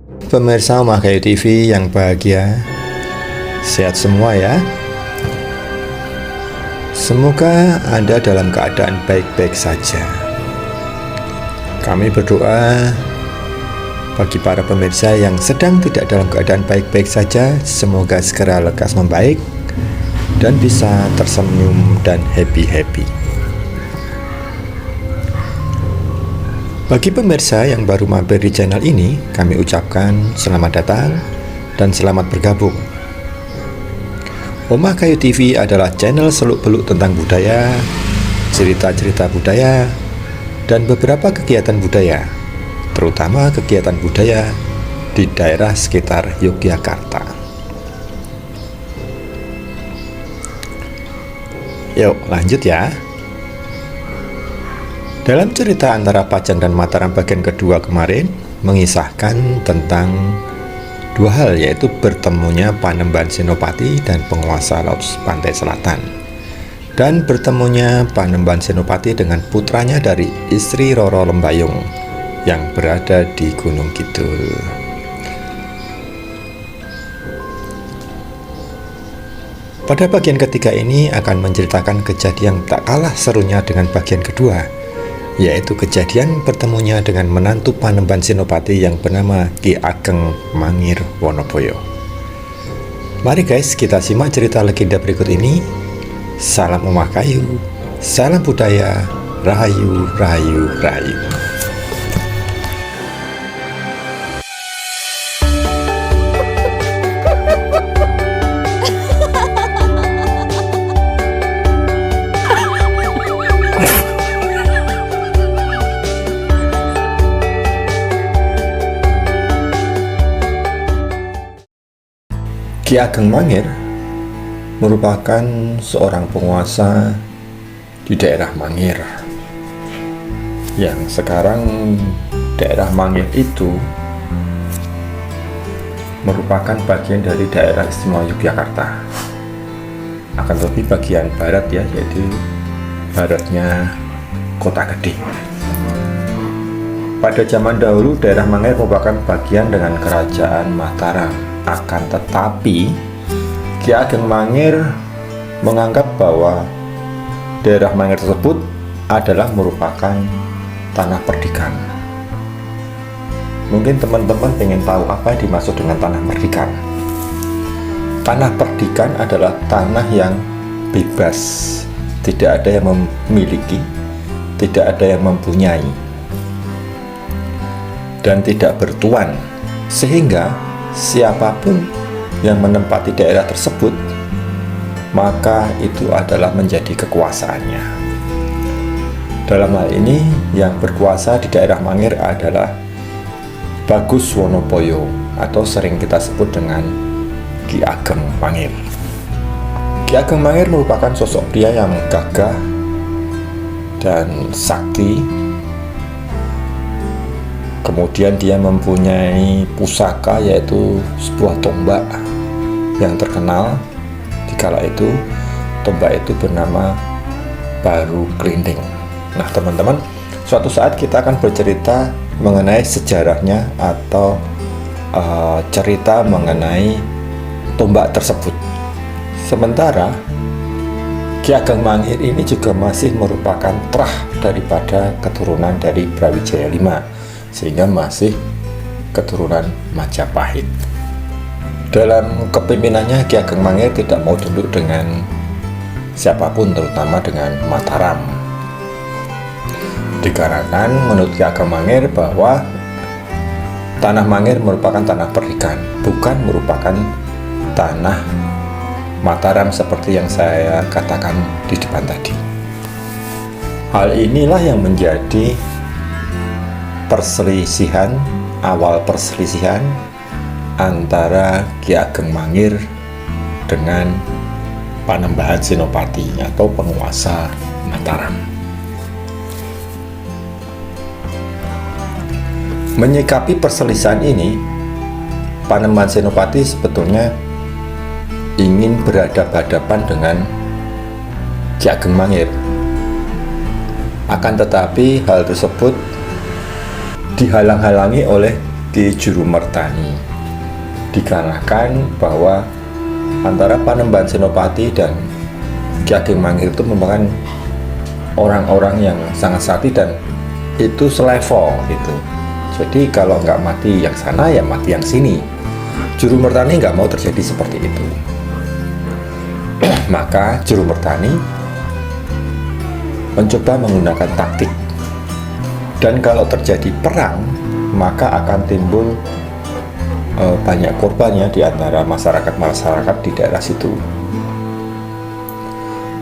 Pemirsa Omah Kayu TV yang bahagia, sehat semua ya. Semoga Anda dalam keadaan baik-baik saja. Kami berdoa bagi para pemirsa yang sedang tidak dalam keadaan baik-baik saja, semoga segera lekas membaik dan bisa tersenyum dan happy-happy. Bagi pemirsa yang baru mampir di channel ini, kami ucapkan selamat datang dan selamat bergabung. Omah Kayu TV adalah channel seluk-beluk tentang budaya, cerita-cerita budaya, dan beberapa kegiatan budaya, terutama kegiatan budaya di daerah sekitar Yogyakarta. Yuk lanjut ya. Dalam cerita antara Pajang dan Mataram bagian kedua kemarin mengisahkan tentang dua hal, yaitu bertemunya Panembahan Senopati dan penguasa laut pantai selatan, dan bertemunya Panembahan Senopati dengan putranya dari istri Roro Lembayung yang berada di Gunung Kidul. Pada bagian ketiga ini akan menceritakan kejadian tak kalah serunya dengan bagian kedua, yaitu kejadian bertemunya dengan menantu Panembahan Senopati yang bernama Ki Ageng Mangir Wonoboyo. Mari guys, kita simak cerita legenda berikut ini. Salam Omah Kayu, salam budaya, rahayu, rahayu, rahayu. Ki Ageng Mangir merupakan seorang penguasa di daerah Mangir, yang sekarang daerah Mangir itu merupakan bagian dari daerah istimewa Yogyakarta, akan tetapi bagian barat ya, yaitu baratnya Kota Gede. Pada zaman dahulu daerah Mangir merupakan bagian dengan kerajaan Mataram. Akan tetapi Ki Ageng Mangir menganggap bahwa daerah Mangir tersebut adalah merupakan tanah perdikan. Mungkin teman-teman ingin tahu apa yang dimaksud dengan tanah perdikan. Tanah perdikan adalah tanah yang bebas, tidak ada yang memiliki, tidak ada yang mempunyai, dan tidak bertuan, sehingga siapapun yang menempati daerah tersebut, maka itu adalah menjadi kekuasaannya. Dalam hal ini, yang berkuasa di daerah Mangir adalah Bagus Wonoboyo, atau sering kita sebut dengan Ki Ageng Mangir. Ki Ageng Mangir merupakan sosok pria yang gagah dan sakti. Kemudian dia mempunyai pusaka, yaitu sebuah tombak yang terkenal di kala itu. Tombak itu bernama Baru Klinding. Nah teman-teman, suatu saat kita akan bercerita mengenai sejarahnya atau cerita mengenai tombak tersebut. Sementara Ki Ageng Mangir ini juga masih merupakan trah daripada keturunan dari Brawijaya V, sehingga masih keturunan Majapahit. Dalam kepemimpinannya, Ki Ageng Mangir tidak mau tunduk dengan siapapun, terutama dengan Mataram, dikarenakan menurut Ki Ageng Mangir bahwa tanah Mangir merupakan tanah perdikan, bukan merupakan tanah Mataram seperti yang saya katakan di depan tadi. Hal inilah yang menjadi awal perselisihan antara Ki Ageng Mangir dengan Panembahan Senopati atau penguasa Mataram. Menyikapi perselisihan ini, Panembahan Senopati sebetulnya ingin berhadapan-hadapan dengan Ki Ageng Mangir. Akan tetapi hal tersebut dihalang-halangi oleh Ki Jurumertani, dikarenakan bahwa antara Panembahan Senopati dan Ki Ageng Mangir itu merupakan orang-orang yang sangat sakti dan itu selevel gitu. Jadi kalau nggak mati yang sana ya mati yang sini. Jurumertani nggak mau terjadi seperti itu. Maka Jurumertani mencoba menggunakan taktik, dan kalau terjadi perang maka akan timbul banyak korbannya di antara masyarakat di daerah situ.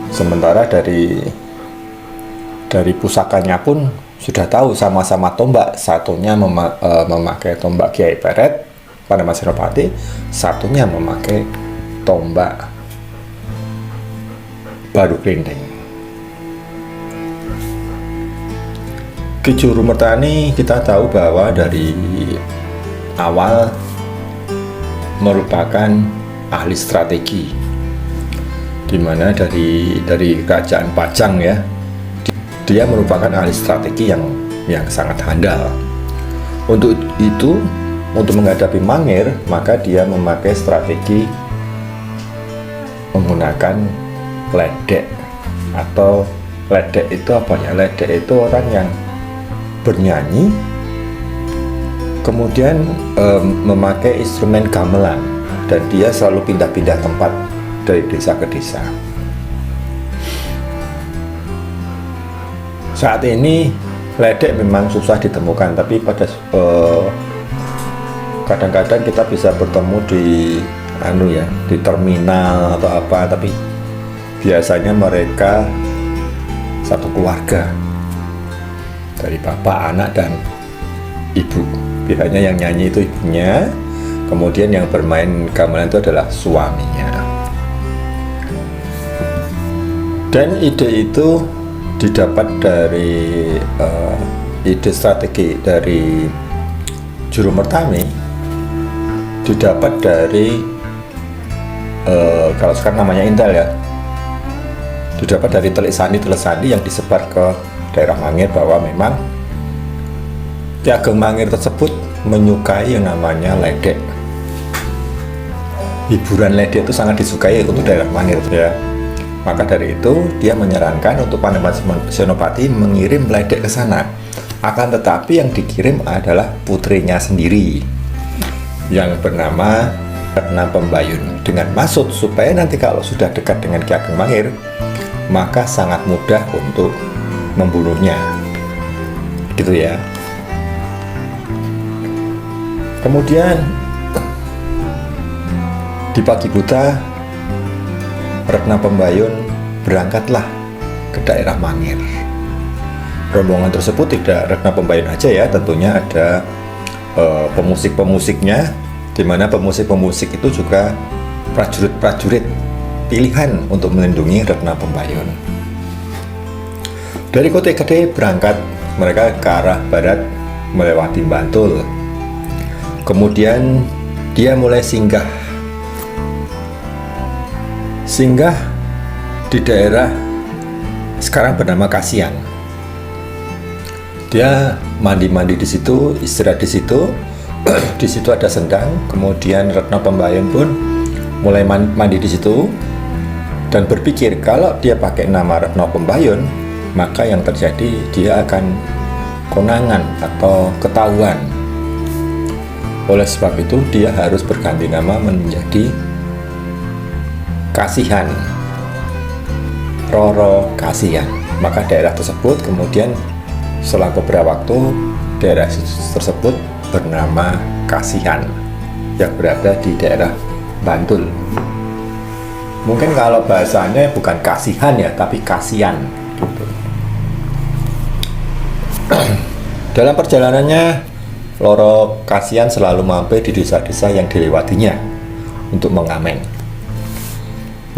Sementara dari pusakanya pun sudah tahu sama-sama tombak, satunya memakai tombak Kiai Peret Panembahan Senopati, satunya memakai tombak Baru Klinteng. Ki Jurumertani kita tahu bahwa dari awal merupakan ahli strategi, dimana dari kerajaan Pajang ya, dia merupakan ahli strategi yang sangat handal. Untuk itu, untuk menghadapi Mangir, maka dia memakai strategi menggunakan ledek. Atau ledek itu apa ya? Ledek itu orang yang bernyanyi kemudian memakai instrumen gamelan, dan dia selalu pindah-pindah tempat dari desa ke desa. Saat ini ledek memang susah ditemukan, tapi pada kadang-kadang kita bisa bertemu di terminal atau apa, tapi biasanya mereka satu keluarga, dari bapak, anak, dan ibu. Biasanya yang nyanyi itu ibunya, kemudian yang bermain gamelan itu adalah suaminya. Dan ide itu didapat dari ide strategi dari Jurumertani, didapat dari kalau sekarang namanya Intel ya, didapat dari telik sandi yang disebar ke daerah Mangir, bahwa memang Ki Ageng Mangir tersebut menyukai yang namanya ledek. Hiburan ledek itu sangat disukai untuk daerah Mangir ya. Maka dari itu dia menyarankan untuk Panembahan Senopati mengirim ledek ke sana. Akan tetapi yang dikirim adalah putrinya sendiri yang bernama Retna Pembayun, dengan maksud supaya nanti kalau sudah dekat dengan Ki Ageng Mangir maka sangat mudah untuk membunuhnya. Gitu ya. Kemudian di pagi buta Retna Pembayun berangkatlah ke daerah Mangir. Rombongan tersebut tidak Retna Pembayun aja ya, tentunya ada pemusik-pemusiknya, di mana pemusik-pemusik itu juga prajurit-prajurit pilihan untuk melindungi Retna Pembayun. Dari Kota Gede berangkat mereka ke arah barat melewati Bantul. Kemudian dia mulai singgah di daerah sekarang bernama Kasihan. Dia mandi-mandi di situ, istirahat di situ. Di situ ada sendang. Kemudian Retna Pembayun pun mulai mandi di situ dan berpikir kalau dia pakai nama Retna Pembayun, maka yang terjadi dia akan konangan atau ketahuan. Oleh sebab itu dia harus berganti nama menjadi Kasihan, Roro Kasihan. Maka daerah tersebut kemudian setelah beberapa waktu daerah tersebut bernama Kasihan yang berada di daerah Bantul. Mungkin kalau bahasanya bukan Kasihan ya, tapi Kasihan gitu. Dalam perjalanannya Roro Kasihan selalu mampir di desa-desa yang dilewatinya untuk mengamen.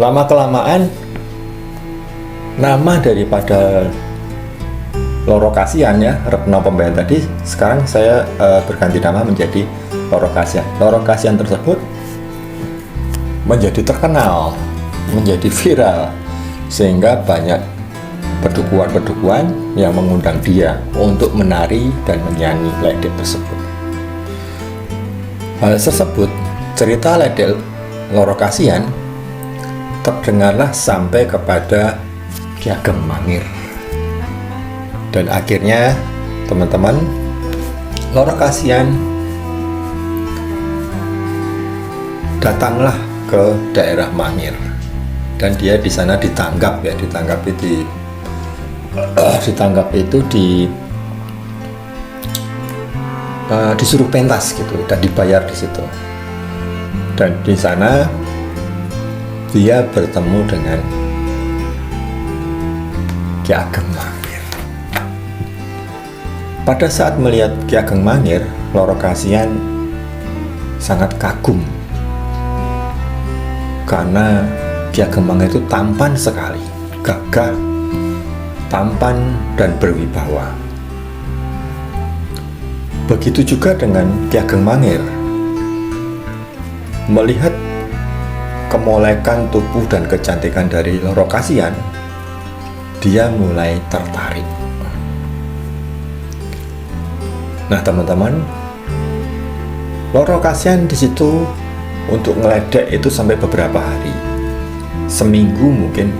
Lama-kelamaan nama daripada Roro Kasihan ya, Retna Pembayun tadi, sekarang saya berganti nama menjadi Roro Kasihan. Roro Kasihan tersebut menjadi terkenal, menjadi viral, sehingga banyak pedukuhan-pedukuhan yang mengundang dia untuk menari dan menyanyi ledek tersebut. Hal tersebut, cerita Ledel Loro Kasihan terdengarlah sampai kepada Ki Ageng Mangir. Dan akhirnya teman-teman, Loro Kasihan datanglah ke daerah Mangir dan dia di sana ditangkap disuruh pentas gitu dan dibayar di situ. Dan di sana dia bertemu dengan Ki Ageng Mangir. Pada saat melihat Ki Ageng Mangir, Loro Kasihan sangat kagum karena Ki Ageng Mangir itu tampan sekali, gagah, tampan dan berwibawa. Begitu juga dengan Ki Ageng Mangir. Melihat kemolekan tubuh dan kecantikan dari Loro Kasihan, dia mulai tertarik. Nah teman-teman, Loro Kasihan di situ untuk ngeledek itu sampai beberapa hari, seminggu mungkin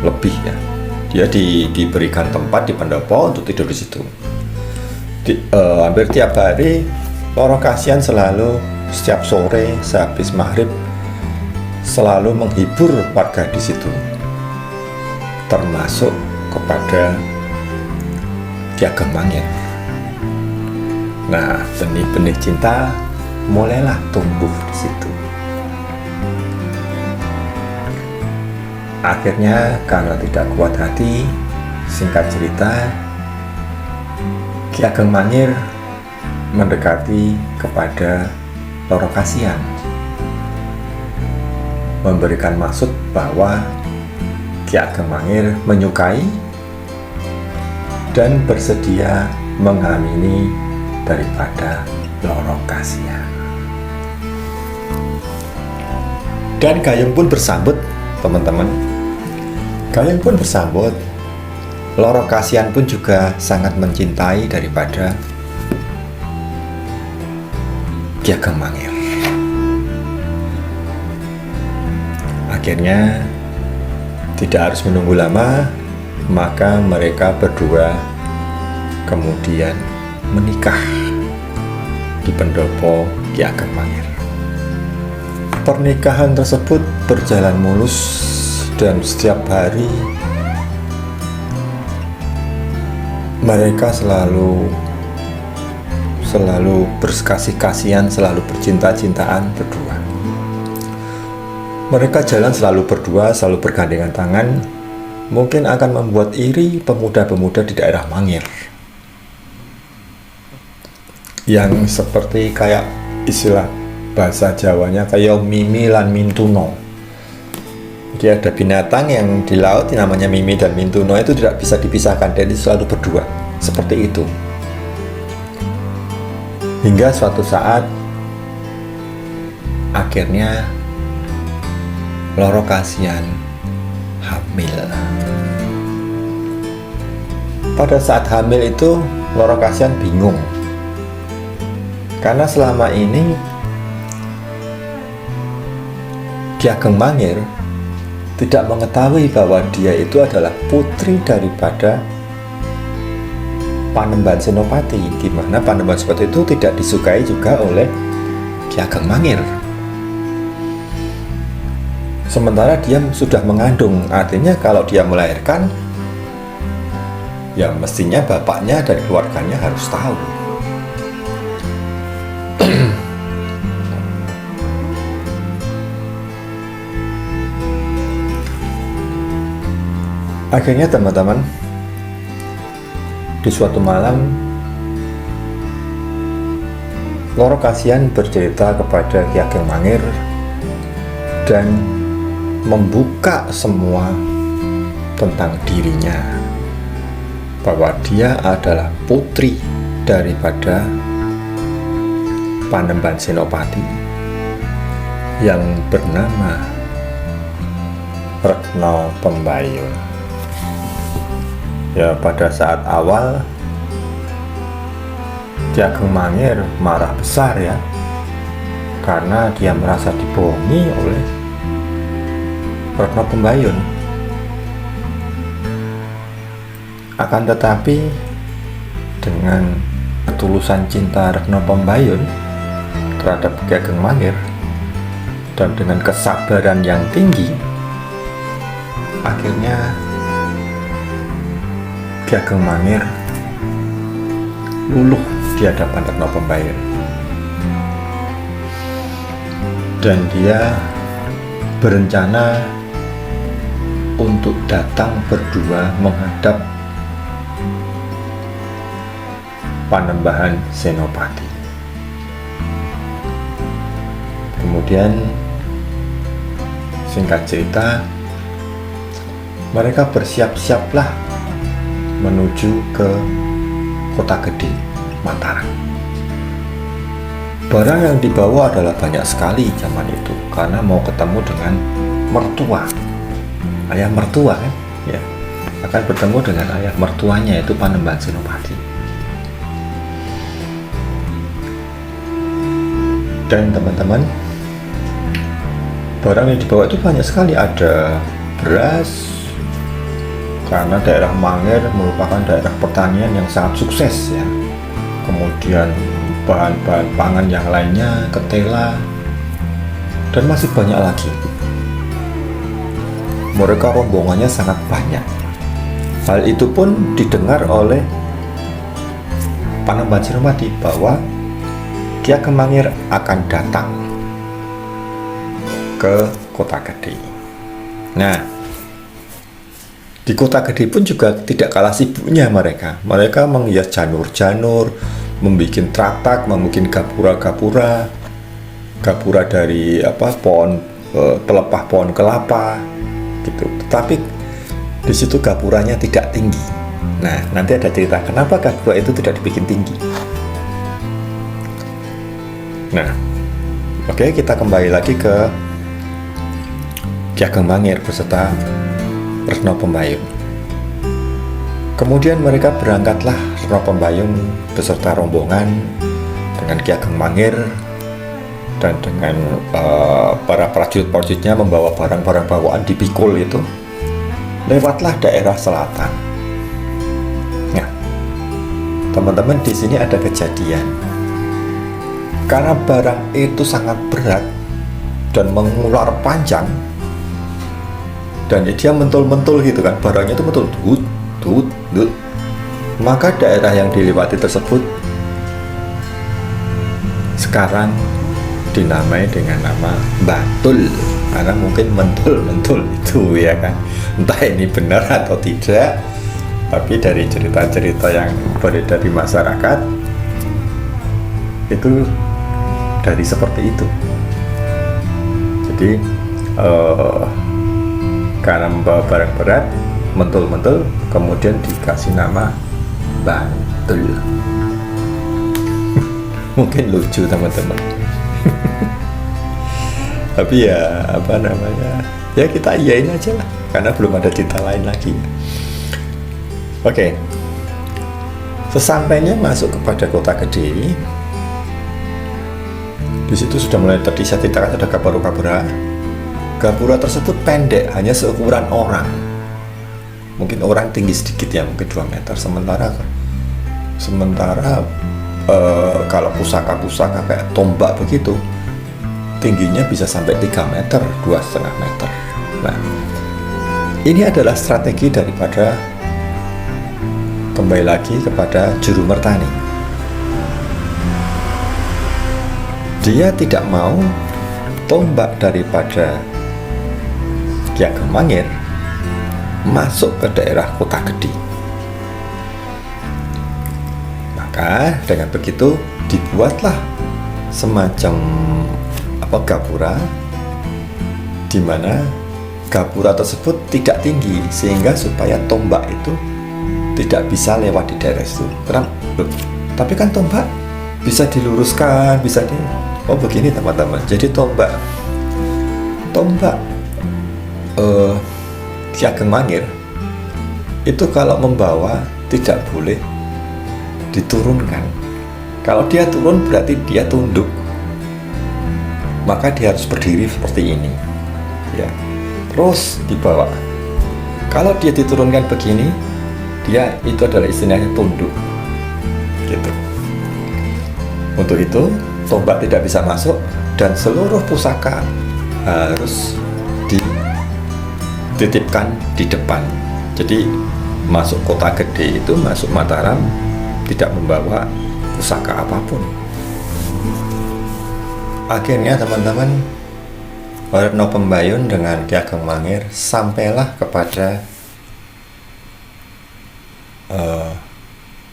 lebih ya. Dia diberikan tempat di pendopo untuk tidur di situ. Hampir tiap hari Loro Kasihan selalu setiap sore sehabis maghrib selalu menghibur warga di situ, termasuk kepada Ki Ageng Mangir. Nah, benih-benih cinta mulailah tumbuh di situ. Akhirnya karena tidak kuat hati, singkat cerita, Ki Ageng Mangir mendekati kepada Loro Kasihan, memberikan maksud bahwa Ki Ageng Mangir menyukai dan bersedia mengamini daripada Loro Kasihan. Dan Gayeng pun bersambut, teman-teman. Gayeng pun bersambut. Loro Kasihan pun juga sangat mencintai daripada Ki Ageng Mangir. Akhirnya tidak harus menunggu lama, maka mereka berdua kemudian menikah di pendopo Ki Ageng Mangir. Pernikahan tersebut berjalan mulus dan setiap hari mereka selalu berkasih-kasihan, selalu bercinta-cintaan berdua. Mereka jalan selalu berdua, selalu bergandengan tangan, mungkin akan membuat iri pemuda-pemuda di daerah Mangir yang seperti kayak istilah bahasa Jawanya kayak mimi lan mintuno. Jadi ada binatang yang di laut yang namanya mimi dan mintuno itu tidak bisa dipisahkan, dan itu selalu berdua seperti itu. Hingga suatu saat akhirnya Loro Kasihan hamil. Pada saat hamil itu Loro Kasihan bingung, karena selama ini Ki Ageng Mangir tidak mengetahui bahwa dia itu adalah putri daripada Panembahan Senopati, di mana Panembahan Senopati itu tidak disukai juga oleh Ki Ageng Mangir. Sementara dia sudah mengandung, artinya kalau dia melahirkan, ya mestinya bapaknya dan keluarganya harus tahu. Akhirnya teman-teman, di suatu malam Loro Kasihan bercerita kepada Ki Ageng Mangir dan membuka semua tentang dirinya, bahwa dia adalah putri daripada Panembahan Senopati yang bernama Retno Pembayun. Ya, pada saat awal Ki Ageng Mangir marah besar ya, karena dia merasa dibohongi oleh Retno Pembayun. Akan tetapi dengan ketulusan cinta Retno Pembayun terhadap Ki Ageng Mangir dan dengan kesabaran yang tinggi, akhirnya Ki Ageng Mangir luluh di hadapan Retno Pembayun, dan dia berencana untuk datang berdua menghadap Panembahan Senopati. Kemudian singkat cerita, mereka bersiap-siaplah menuju ke Kota Gede, Mataram. Barang yang dibawa adalah banyak sekali zaman itu, karena mau ketemu dengan mertua, ayah mertua kan, ya, akan bertemu dengan ayah mertuanya, yaitu Panembahan Senopati. Dan teman-teman, barang yang dibawa itu banyak sekali. Ada beras, karena daerah Mangir merupakan daerah pertanian yang sangat sukses, ya. Kemudian bahan-bahan pangan yang lainnya, ketela, dan masih banyak lagi. Mereka rombongannya sangat banyak. Hal itu pun didengar oleh Panembahan Senopati bahwa Ki Ageng Mangir akan datang ke Kota Gede. Nah, di Kota Gede pun juga tidak kalah sibuknya mereka. Mereka menghias janur-janur, membuat traktak, membuat gapura-gapura, gapura dari pohon pelepah pohon kelapa, gitu. Tetapi di situ gapuranya tidak tinggi. Nah, nanti ada cerita kenapa gapura itu tidak dibikin tinggi. Nah, oke, kita kembali lagi ke Ki Ageng Mangir beserta Retno Pembayun. Kemudian mereka berangkatlah, Retno Pembayun beserta rombongan dengan Ki Ageng Mangir dan dengan para prajurit-prajuritnya membawa barang-barang bawaan dipikul itu, lewatlah daerah selatan. Nah, teman-teman, di sini ada kejadian. Karena barang itu sangat berat dan mengular panjang, dan dia mentul-mentul gitu kan, barangnya itu mentul, dut. Maka daerah yang dilewati tersebut sekarang dinamai dengan nama Bantul, karena mungkin mentul-mentul itu, ya kan. Entah ini benar atau tidak, tapi dari cerita-cerita yang beredar di masyarakat itu dari seperti itu. Jadi karena membawa barang berat, mentul-mentul, kemudian dikasih nama Bantul. Mungkin lucu teman-teman. Tapi ya ya kita iyain aja lah, karena belum ada cerita lain lagi. Oke. Sesampainya masuk kepada Kota Gede, di situ sudah mulai tadi saya ceritakan ada gapura-gapura. Gapura tersebut pendek, hanya seukuran orang. Mungkin orang tinggi sedikit, ya, mungkin 2 meter. Sementara kalau pusaka-pusaka kayak tombak begitu, tingginya bisa sampai 3 meter, 2,5 meter. Nah, ini adalah strategi daripada, kembali lagi kepada Juru Mertani. Dia tidak mau tombak daripada Ki Ageng Mangir masuk ke daerah Kota Gede. Maka dengan begitu dibuatlah semacam gapura, di mana gapura tersebut tidak tinggi, sehingga supaya tombak itu tidak bisa lewat di daerah itu. Tapi kan tombak bisa diluruskan, bisa begini teman-teman. Jadi tombak Ki Ageng Mangir itu kalau membawa tidak boleh diturunkan. Kalau dia turun berarti dia tunduk. maka dia harus berdiri seperti ini ya, terus dibawa. Kalau dia diturunkan begini, dia itu adalah istilahnya tunduk gitu. Untuk itu tombak tidak bisa masuk dan seluruh pusaka harus dititipkan di depan. Jadi masuk kota gede itu, masuk Mataram, tidak membawa pusaka apapun. Akhirnya teman-teman, Retno Pembayun dengan Ki Ageng Mangir sampailah kepada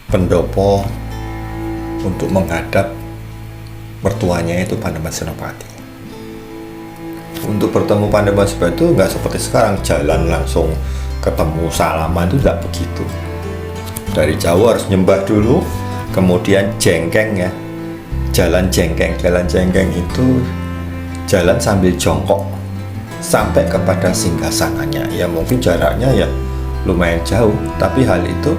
pendopo untuk menghadap mertuanya itu Panembahan Senopati. Untuk bertemu Panembahan Senopati itu nggak seperti sekarang jalan langsung ketemu salaman, itu tidak begitu. Dari jauh harus nyembah dulu, kemudian jengkeng ya, jalan jengkeng itu jalan sambil jongkok sampai kepada singgasananya. Ya mungkin jaraknya ya lumayan jauh, tapi hal itu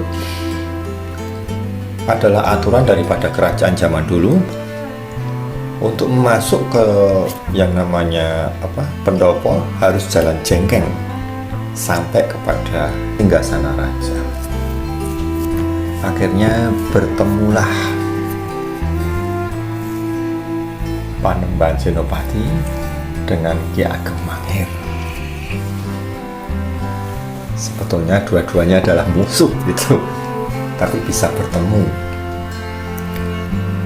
adalah aturan daripada kerajaan zaman dulu. Untuk masuk ke yang namanya pendopo harus jalan jengkeng sampai kepada singgasana raja. Akhirnya bertemulah Panembahan Senopati dengan Ki Ageng Mangir. Sebetulnya dua-duanya adalah musuh gitu, tapi bisa bertemu.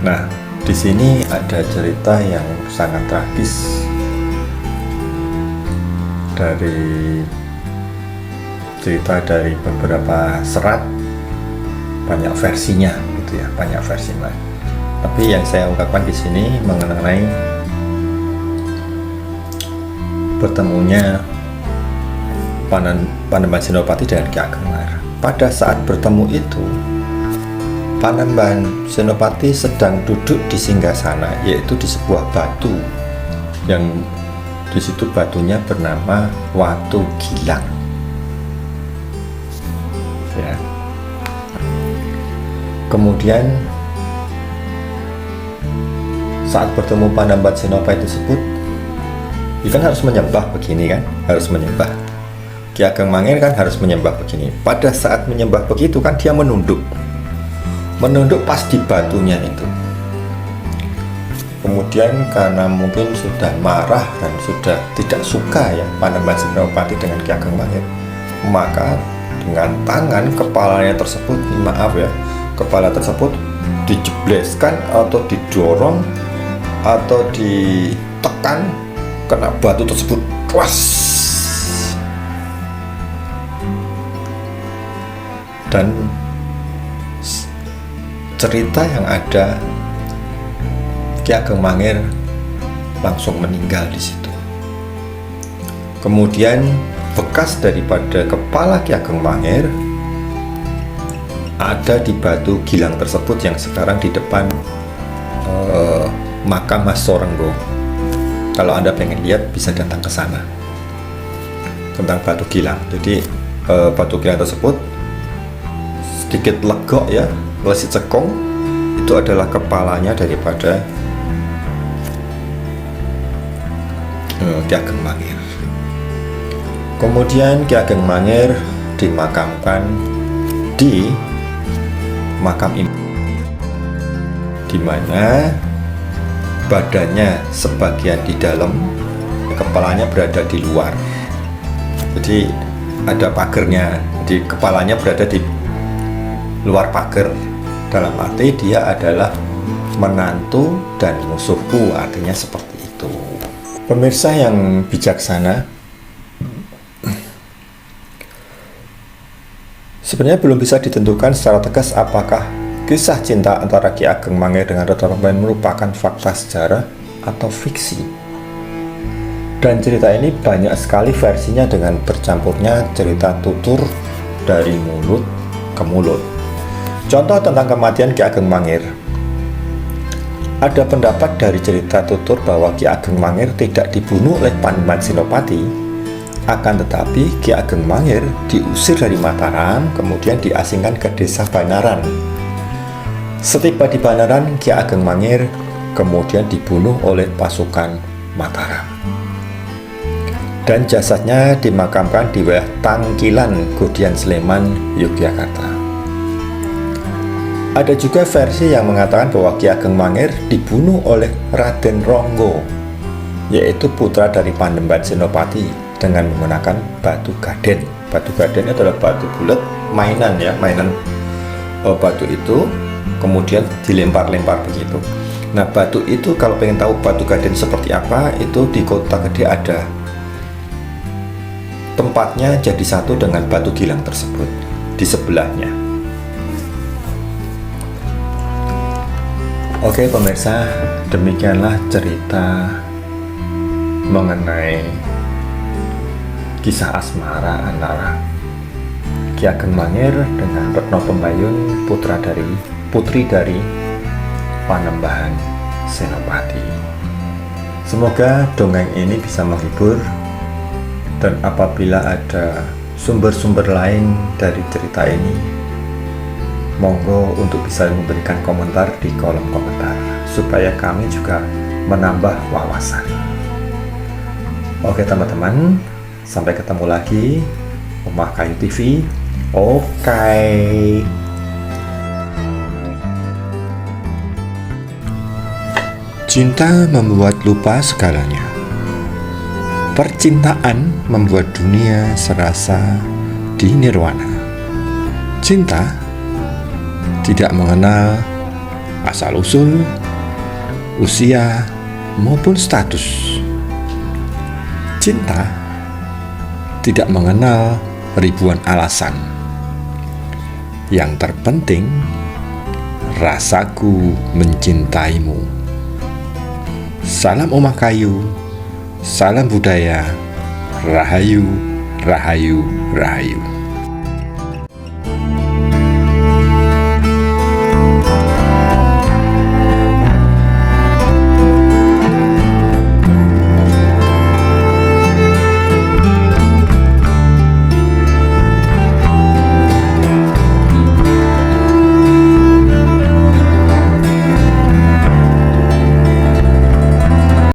Nah, di sini ada cerita yang sangat tragis dari beberapa serat, banyak versinya gitu ya, banyak versinya. Tapi yang saya ungkapkan di sini mengenai bertemunya Panembahan Senopati dengan Ki Ageng Mangir. Pada saat bertemu itu, Panembahan Senopati sedang duduk di singgasana, yaitu di sebuah batu yang di situ batunya bernama Watu Gilang. Ya. Kemudian saat bertemu Panembahan Senopati tersebut, dia kan harus menyembah begini kan, harus menyembah. Ki Ageng Mangir kan harus menyembah begini. Pada saat menyembah begitu kan dia menunduk pas di batunya itu. Kemudian karena mungkin sudah marah dan sudah tidak suka ya Panembahan Senopati dengan Ki Ageng Mangir, maka dengan tangan kepalanya tersebut, maaf ya, kepala tersebut dijebleskan atau didorong atau ditekan kena batu tersebut, keras. Dan cerita yang ada, Ki Ageng Mangir langsung meninggal di situ. Kemudian bekas daripada kepala Ki Ageng Mangir ada di batu Gilang tersebut yang sekarang di depan makam Mas Sorenggo. Kalau Anda pengen lihat bisa datang ke sana tentang batu Gilang. Jadi batu Gilang tersebut sedikit legok ya, masih cekung, itu adalah kepalanya daripada Ki Ageng Mangir. Kemudian Ki Ageng Mangir dimakamkan di makam ini, di mana badannya sebagian di dalam, kepalanya berada di luar. Jadi ada pagernya, di kepalanya berada di luar pagar. Dalam arti dia adalah menantu dan musuhku, artinya seperti itu. Pemirsa yang bijaksana, sebenarnya belum bisa ditentukan secara tegas apakah kisah cinta antara Ki Ageng Mangir dengan Retno Pembayun merupakan fakta sejarah atau fiksi. Dan cerita ini banyak sekali versinya dengan bercampurnya cerita tutur dari mulut ke mulut. Contoh tentang kematian Ki Ageng Mangir. Ada pendapat dari cerita tutur bahwa Ki Ageng Mangir tidak dibunuh oleh Panembahan Senopati, akan tetapi Ki Ageng Mangir diusir dari Mataram, kemudian diasingkan ke desa Banaran. Setiba di Banaran, Ki Ageng Mangir kemudian dibunuh oleh pasukan Mataram. Dan jasadnya dimakamkan di wilayah Tangkilan, Godian Sleman, Yogyakarta. Ada juga versi yang mengatakan bahwa Ki Ageng Mangir dibunuh oleh Raden Ronggo, yaitu putra dari Pandemban Senopati, dengan menggunakan batu gaden. Batu gaden adalah batu bulat mainan ya, mainan batu itu kemudian dilempar-lempar begitu. Nah, batu itu kalau pengen tahu batu gaden seperti apa, itu di Kota Gede ada tempatnya jadi satu dengan batu gilang tersebut di sebelahnya. Oke pemirsa, demikianlah cerita mengenai kisah asmara antara Ki Ageng Mangir dengan Retno Pembayun, putri dari Panembahan Senopati. Semoga dongeng ini bisa menghibur, dan apabila ada sumber-sumber lain dari cerita ini, monggo untuk bisa memberikan komentar di kolom komentar supaya kami juga menambah wawasan. Oke teman-teman, sampai ketemu lagi Omah Kayu TV. Oke. Cinta membuat lupa segalanya. Percintaan membuat dunia serasa di nirwana. Cinta tidak mengenal asal-usul, usia, maupun status. Cinta tidak mengenal ribuan alasan. Yang terpenting, rasaku mencintaimu. Salam Omah Kayu. Salam budaya, rahayu, rahayu, rahayu.